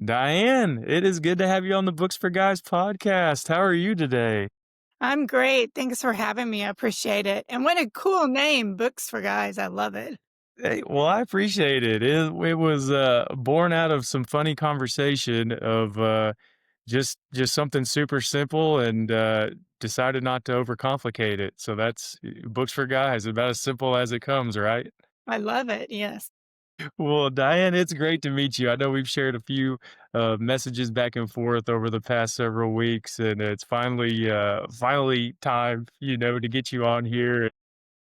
Diane, it is good to have you on the Books for Guys podcast. How are you today? I'm great. Thanks for having me. I appreciate it. And what a cool name, Books for Guys. I love it. Hey, well, I appreciate it. It was born out of some funny conversation of just something super simple and decided not to overcomplicate it. So that's Books for Guys, about as simple as it comes, right? I love it. Yes. Well, Diane, it's great to meet you. I know we've shared a few messages back and forth over the past several weeks, and it's finally time, to get you on here.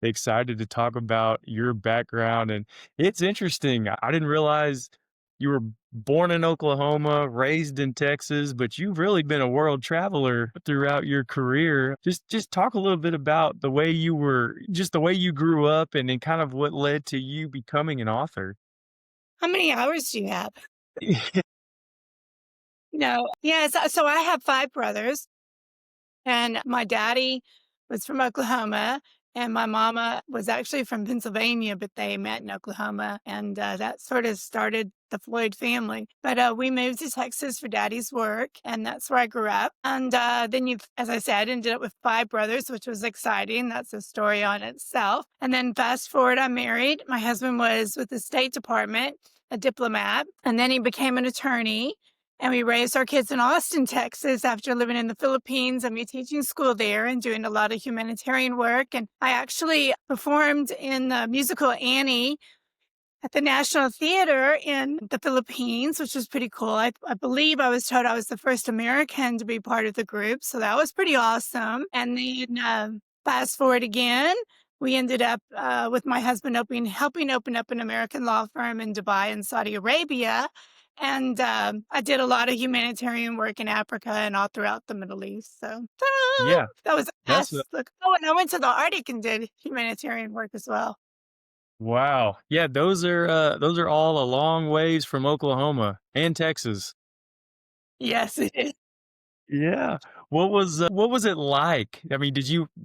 Excited to talk about your background, and it's interesting. I didn't realize you were born in Oklahoma, raised in Texas, but you've really been a world traveler throughout your career. Just talk a little bit about the way you grew up, and then kind of what led to you becoming an author. How many hours do you have? Yes. So I have five brothers, and my daddy was from Oklahoma, and my mama was actually from Pennsylvania, but they met in Oklahoma, and that sort of started the Floyd family. But we moved to Texas for daddy's work, and that's where I grew up. And then as I said, ended up with five brothers, which was exciting. That's a story on itself. And then fast forward, I married. My husband was with the State Department, a diplomat, and then he became an attorney. And we raised our kids in Austin, Texas after living in the Philippines and me teaching school there and doing a lot of humanitarian work. And I actually performed in the musical Annie at the National Theater in the Philippines, which was pretty cool. I believe I was told I was the first American to be part of the group. So that was pretty awesome. And then fast forward again, we ended up with my husband helping open up an American law firm in Dubai and Saudi Arabia. And I did a lot of humanitarian work in Africa and all throughout the Middle East. So Yeah, that was a that's past look. Oh, and I went to the Arctic and did humanitarian work as well. wow. Yeah, those are all a long ways from Oklahoma and Texas. Yes, it is. Yeah. What was it like? I mean,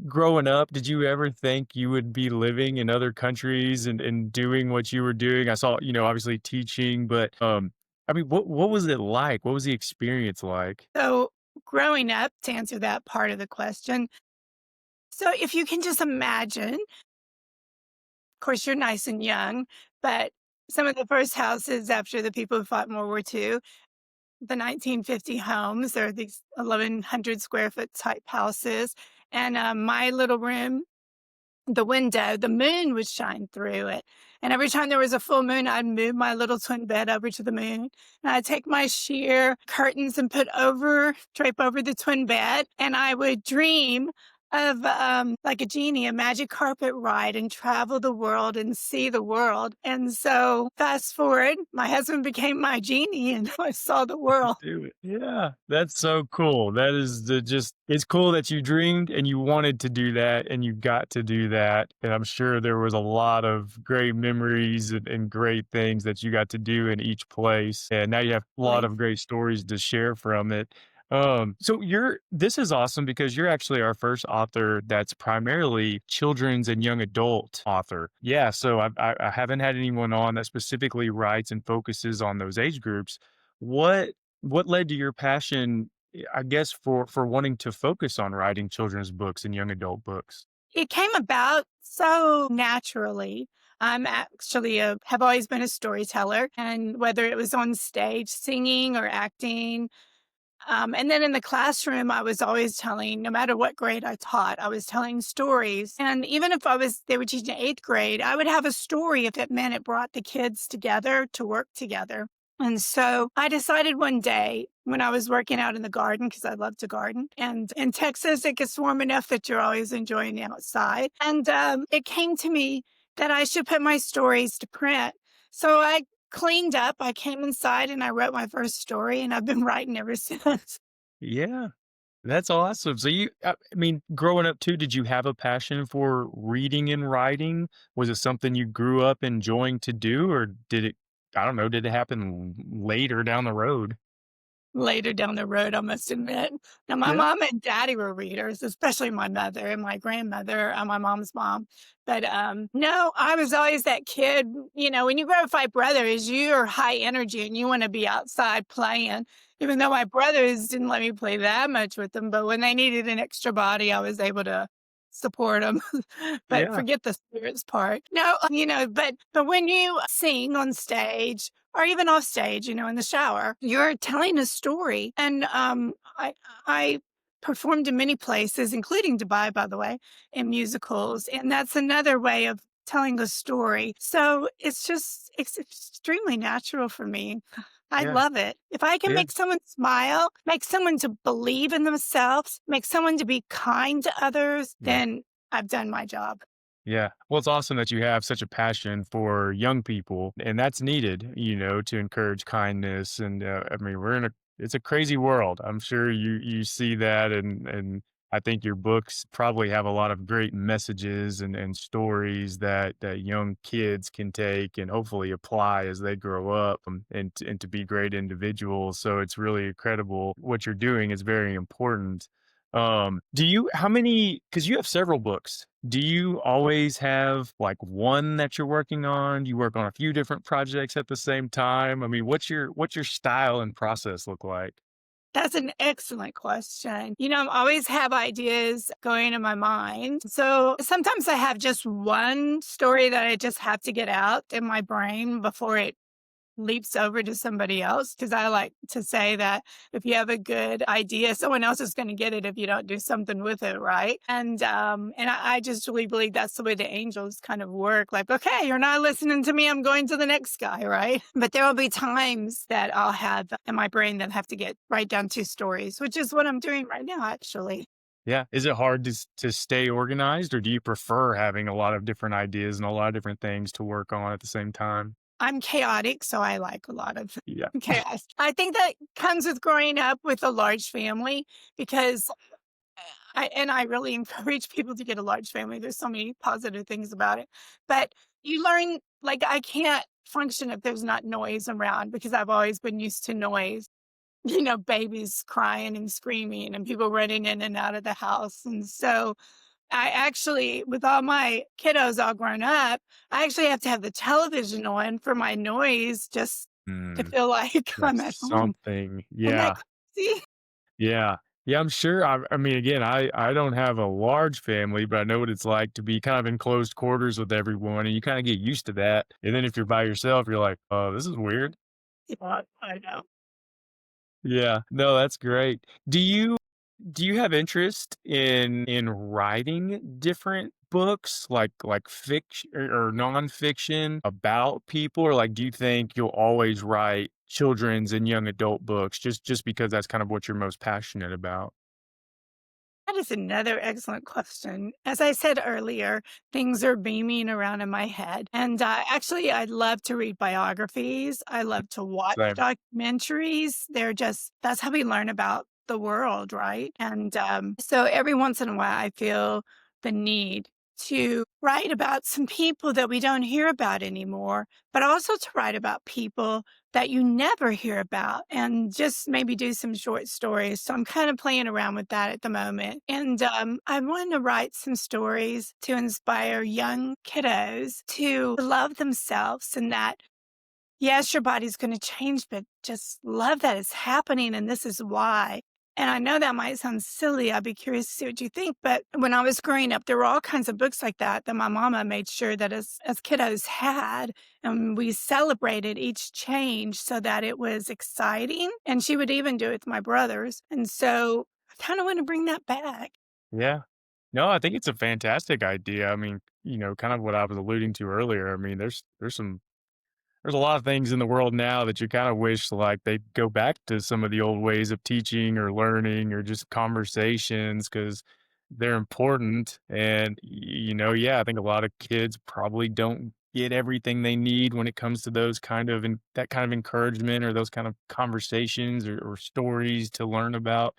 growing up, did you ever think you would be living in other countries and doing what you were doing? I saw, obviously teaching, but I mean, what was it like? What was the experience like? So growing up, to answer that part of the question, so if you can just imagine, of course, you're nice and young, but some of the first houses after the people who fought in World War II, the 1950 homes, they're these 1,100 square foot type houses. And my little room, the window, the moon would shine through it. And every time there was a full moon, I'd move my little twin bed over to the moon. And I'd take my sheer curtains and drape over the twin bed. And I would dream of like a genie, a magic carpet ride and travel the world and see the world. And so fast forward, my husband became my genie and I saw the world. Do it. Yeah, that's so cool. That is it's cool that you dreamed and you wanted to do that and you got to do that. And I'm sure there was a lot of great memories and great things that you got to do in each place. And now you have a lot of great stories to share from it. So this is awesome because you're actually our first author that's primarily children's and young adult author. Yeah, so I haven't had anyone on that specifically writes and focuses on those age groups. What what led to your passion, I guess, for wanting to focus on writing children's books and young adult books? It came about so naturally. I'm actually have always been a storyteller, and whether it was on stage singing or acting, and then in the classroom, I was always telling, no matter what grade I taught, I was telling stories. And even if they were teaching eighth grade, I would have a story if it meant it brought the kids together to work together. And so I decided one day when I was working out in the garden, because I love to garden, and in Texas, it gets warm enough that you're always enjoying the outside. And it came to me that I should put my stories to print. So I cleaned up. I came inside and I wrote my first story, and I've been writing ever since. Yeah, that's awesome. So I mean, growing up too, did you have a passion for reading and writing? Was it something you grew up enjoying to do, or did it, I don't know, did it happen later down the road? later down the road, I must admit. Now, my Yeah, mom and daddy were readers, especially my mother and my grandmother, my mom's mom. But no, I was always that kid. You know, when you grow up 5 brothers, you're high energy and you want to be outside playing. Even though my brothers didn't let me play that much with them, but when they needed an extra body, I was able to support them. But yeah, forget the spirits part. No, but when you sing on stage or even off stage, in the shower, you're telling a story. And I performed in many places, including Dubai, by the way, in musicals, and that's another way of telling a story. So it's extremely natural for me. I yeah, love it. If I can yeah, make someone smile, make someone to believe in themselves, make someone to be kind to others, yeah. then I've done my job. Yeah. Well, it's awesome that you have such a passion for young people, and that's needed, to encourage kindness. And I mean, it's a crazy world. I'm sure you see that, and I think your books probably have a lot of great messages and stories that young kids can take and hopefully apply as they grow up, and to be great individuals. So it's really incredible what you're doing is very important. Do you how many because you have several books. Do you always have like one that you're working on? Do you work on a few different projects at the same time? I mean, what's your style and process look like? That's an excellent question. I always have ideas going in my mind. So sometimes I have just one story that I just have to get out in my brain before it leaps over to somebody else. Because I like to say that if you have a good idea, someone else is going to get it if you don't do something with it, right? And I just really believe that's the way the angels kind of work. Like, okay, you're not listening to me. I'm going to the next guy, right? But there will be times that I'll have in my brain that have to get write down 2 stories, which is what I'm doing right now, actually. Yeah. Is it hard to stay organized, or do you prefer having a lot of different ideas and a lot of different things to work on at the same time? I'm chaotic, so I like a lot of Yeah. chaos. I think that comes with growing up with a large family because I really encourage people to get a large family. There's so many positive things about it. But you learn like I can't function if there's not noise around because I've always been used to noise. Babies crying and screaming and people running in and out of the house. And so I actually, with all my kiddos all grown up, I actually have to have the television on for my noise just to Mm, feel like I'm at that's home. something. Isn't that Yeah. crazy? Yeah. Yeah, I'm sure. I mean, again, I don't have a large family, but I know what it's like to be kind of in closed quarters with everyone, and you kind of get used to that. And then if you're by yourself, you're like, "Oh, this is weird." Yeah, I know. Yeah. No, that's great. Do you have interest in writing different books, like fiction or nonfiction about people, or like do you think you'll always write children's and young adult books just because that's kind of what you're most passionate about? That is another excellent question. As I said earlier, things are beaming around in my head. And actually, I love to read biographies. I love to watch Same. documentaries. That's how we learn about the world, right? And so every once in a while, I feel the need to write about some people that we don't hear about anymore, but also to write about people that you never hear about and just maybe do some short stories. So I'm kind of playing around with that at the moment. And I want to write some stories to inspire young kiddos to love themselves and that, yes, your body's going to change, but just love that it's happening and this is why. And I know that might sound silly. I'd be curious to see what you think. But when I was growing up, there were all kinds of books like that my mama made sure that as kiddos had. And we celebrated each change so that it was exciting. And she would even do it with my brothers. And so I kind of want to bring that back. Yeah. No, I think it's a fantastic idea. I mean, kind of what I was alluding to earlier. I mean, there's a lot of things in the world now that you kind of wish like they'd go back to some of the old ways of teaching or learning or just conversations because they're important. And yeah, I think a lot of kids probably don't get everything they need when it comes to those kind of that kind of encouragement or those kind of conversations or stories to learn about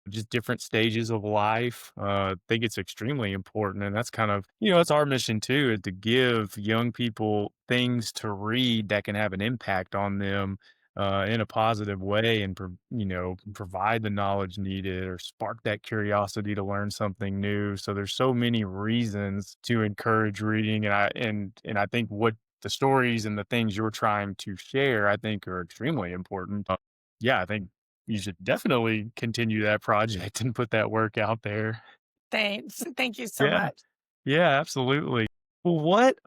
just different stages of life. I think it's extremely important. And that's kind of, it's our mission too, is to give young people things to read that can have an impact on them. in a positive way and provide the knowledge needed or spark that curiosity to learn something new. So there's so many reasons to encourage reading, and I think what the stories and the things you're trying to share, I think, are extremely important. Yeah, I think you should definitely continue that project and put that work out there. Thanks. Thank you so Yeah. much. Yeah, absolutely. Well, what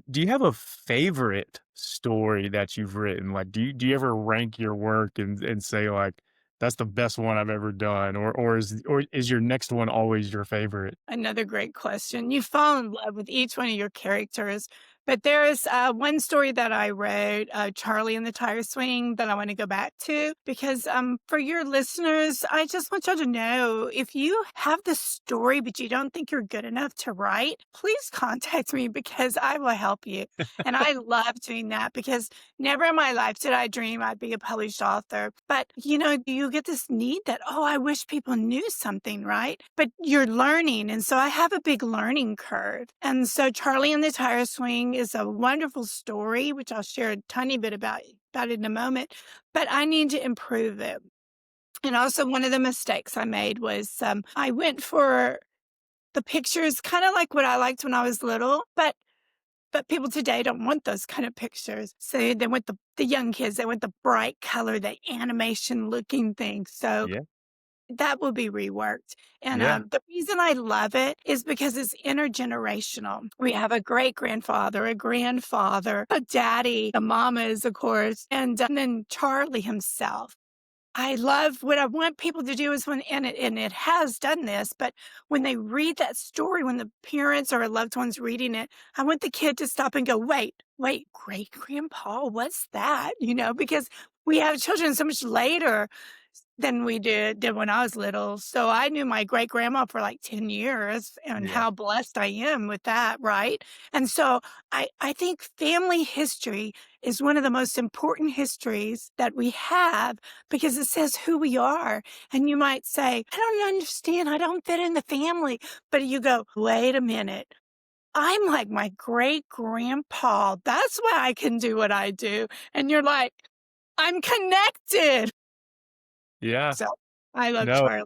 do you have a favorite story that you've written? Like, do you ever rank your work and say like, "That's the best one I've ever done," or is your next one always your favorite? Another great question. You fall in love with each one of your characters. But there is one story that I wrote, Charlie and the Tire Swing, that I want to go back to because for your listeners, I just want y'all to know if you have the story but you don't think you're good enough to write, please contact me because I will help you. And I love doing that because never in my life did I dream I'd be a published author. But, you get this need that, oh, I wish people knew something, right? But you're learning. And so I have a big learning curve. And so Charlie and the Tire Swing is a wonderful story, which I'll share a tiny bit about it in a moment. But I need to improve it. And also, one of the mistakes I made was I went for the pictures kind of like what I liked when I was little, but people today don't want those kind of pictures. So they want the young kids, they want the bright color, the animation looking thing. So Yeah, that will be reworked. And yeah, the reason I love it is because it's intergenerational. We have a great grandfather, a grandfather, a daddy, the mamas, of course, and then Charlie himself. I love what I want people to do is and it has done this, but when they read that story, when the parents or loved ones reading it, I want the kid to stop and go, wait, great grandpa, what's that? Because we have children so much later than we did when I was little. So I knew my great grandma for like 10 years and yeah, how blessed I am with that, right? And so I think family history is one of the most important histories that we have because it says who we are. And you might say, I don't understand. I don't fit in the family. But you go, wait a minute. I'm like my great grandpa. That's why I can do what I do. And you're like, I'm connected. yeah. So I love No, Charlie.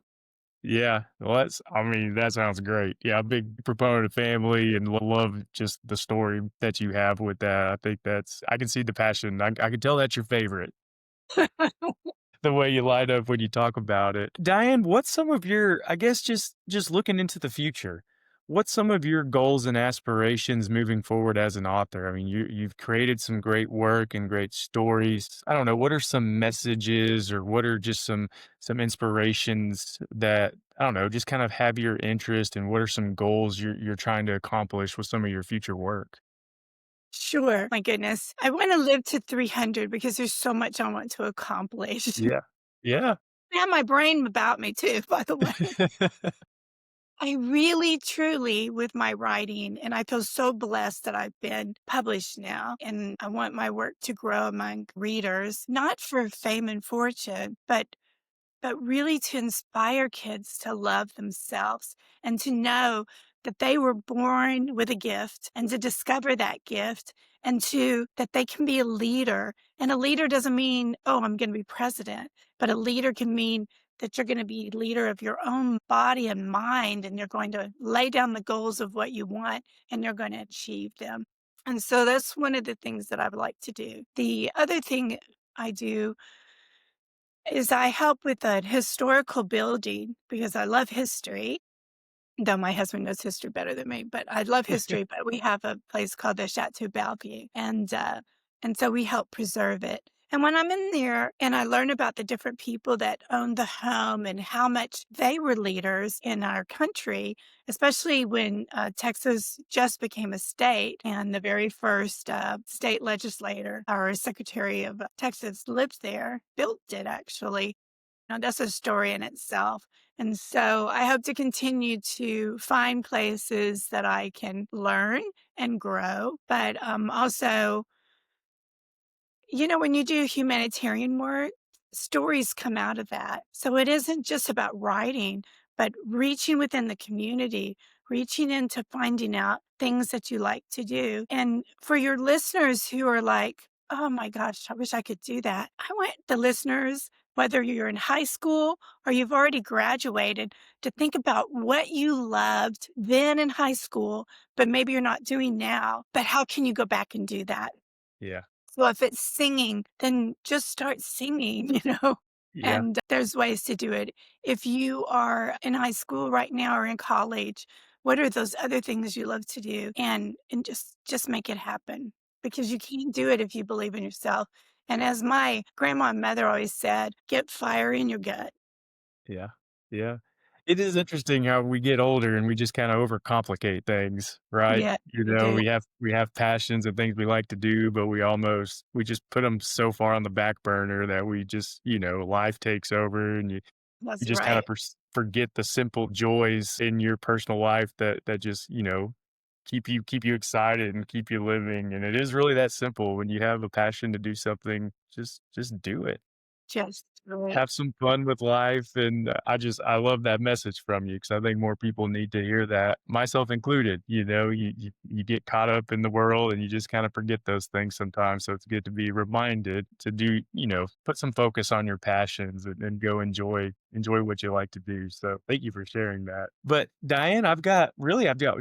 yeah. Well, I mean, that sounds great. Yeah, a big proponent of family and love just the story that you have with that. I think I can see the passion. I can tell that's your favorite. The way you light up when you talk about it. Diane, what's some of your I guess just looking into the future, what's some of your goals and aspirations moving forward as an author? I mean, you've created some great work and great stories. I don't know, what are some messages or what are just some inspirations that, I don't know, just kind of have your interest, and what are some goals you're trying to accomplish with some of your future work? Sure. My goodness. I want to live to 300 because there's so much I want to accomplish. Yeah. Yeah. I have my brain about me too, by the way. I really, truly, with my writing, and I feel so blessed that I've been published now, and I want my work to grow among readers, not for fame and fortune, but really to inspire kids to love themselves and to know that they were born with a gift and to discover that gift and to that they can be a leader. And a leader doesn't mean, oh, I'm going to be president, but a leader can mean that you're going to be leader of your own body and mind and you're going to lay down the goals of what you want and you're going to achieve them. And so that's one of the things that I would like to do. The other thing I do is I help with a historical building because I love history, though my husband knows history better than me, but I love history, but we have a place called the Chateau Bellevue, and so we help preserve it. And when I'm in there and I learn about the different people that owned the home and how much they were leaders in our country, especially when Texas just became a state and the very first state legislator or secretary of Texas lived there, built it actually. Now, that's a story in itself. And so I hope to continue to find places that I can learn and grow, but also, when you do humanitarian work, stories come out of that. So it isn't just about writing, but reaching within the community, reaching into finding out things that you like to do. And for your listeners who are like, Oh my gosh, I wish I could do that. I want the listeners, whether you're in high school or you've already graduated, to think about what you loved then in high school, but maybe you're not doing now. But how can you go back and do that? Yeah. So if it's singing, then just start singing, you know? Yeah. And there's ways to do it. If you are in high school right now or in college, what are those other things you love to do? And just make it happen because you can't do it if you believe in yourself. And as my grandma and mother always said, get fire in your gut. Yeah. Yeah. It is interesting how we get older and we just kinda overcomplicate things, right? Yeah, You you know, do. we have passions and things we like to do, but we just put them so far on the back burner that we just, life takes over and you That's just kinda right. forget the simple joys in your personal life that just, keep you excited and keep you living, and it is really that simple. When you have a passion to do something, just do it. Just do it. Have some fun with life, and I love that message from you because I think more people need to hear that, myself included. You get caught up in the world and you just kinda forget those things sometimes, so it's good to be reminded to do put some focus on your passions and go enjoy what you like to do, so thank you for sharing that. But Diane, I've got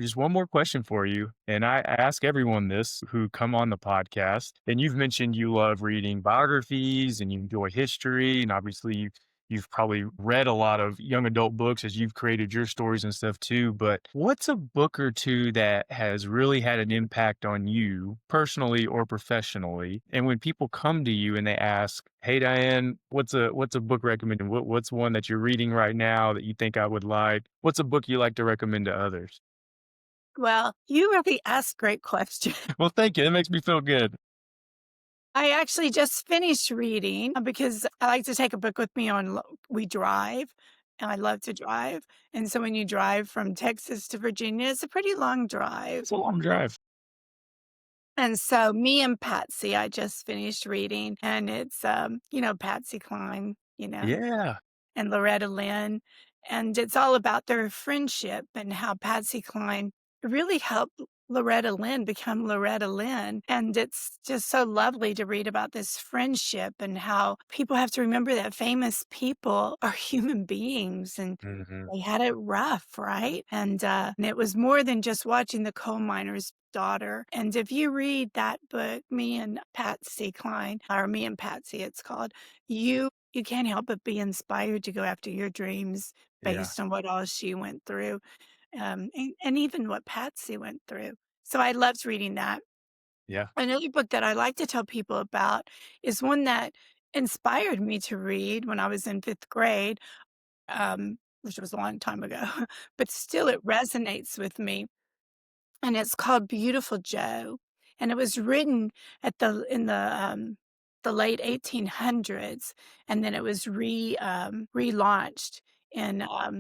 just one more question for you, and I ask everyone this who come on the podcast, and you've mentioned you love reading biographies and you enjoy history, and obviously you've probably read a lot of young adult books as you've created your stories and stuff too. But what's a book or two that has really had an impact on you personally or professionally? And when people come to you and they ask, "Hey Diane, what's a book recommended? What's one that you're reading right now that you think I would like? What's a book you like to recommend to others?" Well, you really ask great questions. Well, thank you. That makes me feel good. I actually just finished reading because I like to take a book with me on we drive, and I love to drive, and so when you drive from Texas to Virginia, it's a pretty long drive. It's a long drive. And so Me and Patsy, I just finished reading, and it's, Patsy Cline, Yeah. and Loretta Lynn, and it's all about their friendship and how Patsy Cline really helped Loretta Lynn become Loretta Lynn, and it's just so lovely to read about this friendship and how people have to remember that famous people are human beings and Mhm. they had it rough, right? And it was more than just watching the coal miner's daughter, and if you read that book, Me and Patsy Cline, or Me and Patsy, it's called, you can't help but be inspired to go after your dreams Yeah. based on what all she went through, and even what Patsy went through. So I loved reading that. Yeah. Another book that I like to tell people about is one that inspired me to read when I was in 5th grade, which was a long time ago, but still it resonates with me, and it's called Beautiful Joe, and it was written at the late 1800s, and then it was relaunched in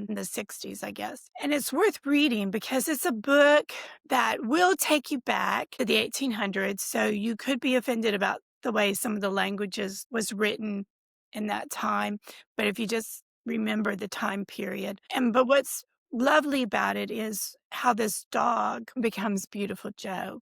the 60s, I guess, and it's worth reading because it's a book that will take you back to the 1800s, so you could be offended about the way some of the languages was written in that time, but if you just remember the time period, but what's lovely about it is how this dog becomes Beautiful Joe.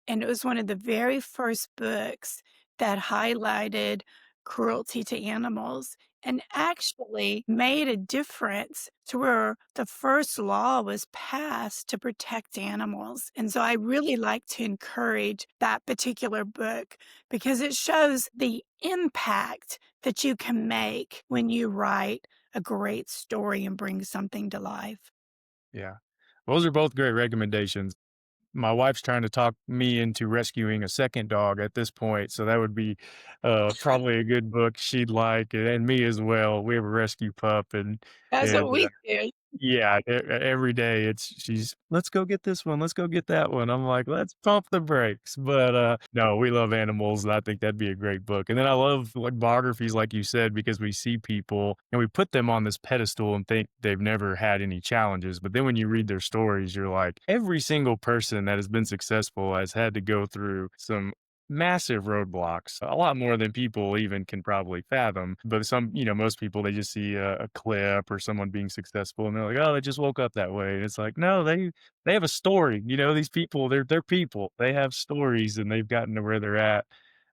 And it was one of the very first books that highlighted cruelty to animals and actually made a difference to where the first law was passed to protect animals. And so I really like to encourage that particular book because it shows the impact that you can make when you write a great story and bring something to life. Yeah. Those are both great recommendations. My wife's trying to talk me into rescuing a second dog at this point, so that would be, probably a good book she'd like, and me as well. We have a rescue pup, That's what and, we do. yeah, every day she's, "Let's go get this one, let's go get that one." I'm like, "Let's pump the brakes." But, no, we love animals, and I think that'd be a great book. And then I love, like, biographies, like you said, because we see people and we put them on this pedestal and think they've never had any challenges. But then when you read their stories, you're like, every single person that has been successful has had to go through some massive roadblocks, a lot more than people even can probably fathom. But most people, they just see a clip or someone being successful and they're like, oh, they just woke up that way. And it's like, no, they have a story. These people, they're people. They have stories and they've gotten to where they're at.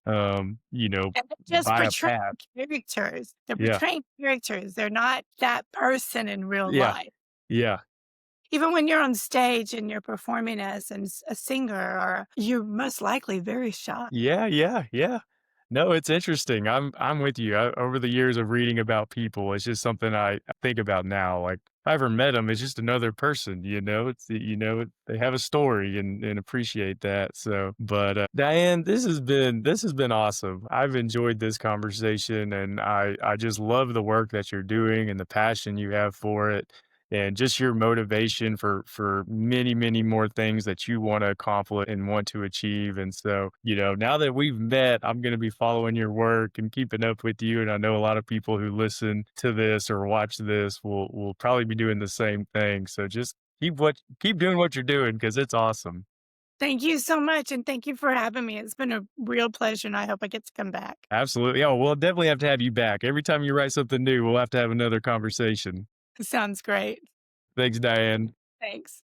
you know, And they're just by a portraying path. characters. They're Yeah. portraying characters. They're not that person in real Yeah. life. Yeah. Even when you're on stage and you're performing as a singer, or you're most likely very shy. Yeah, yeah, yeah. No, it's interesting. I'm with you. Over the years of reading about people, it's just something I think about now. Like, if I ever met them, it's just another person. They have a story and appreciate that. So, but Diane, this has been awesome. I've enjoyed this conversation, and I just love the work that you're doing and the passion you have for it, and just your motivation for many more things that you want to accomplish and want to achieve. And so, now that we've met, I'm going to be following your work and keeping up with you, and I know a lot of people who listen to this or watch this will probably be doing the same thing. So just keep doing what you're doing, because it's awesome. Thank you so much, and thank you for having me. It's been a real pleasure, and I hope I get to come back. Absolutely. Oh, we'll definitely have to have you back. Every time you write something new, we'll have to have another conversation. Sounds great. Thanks, Diane. Thanks.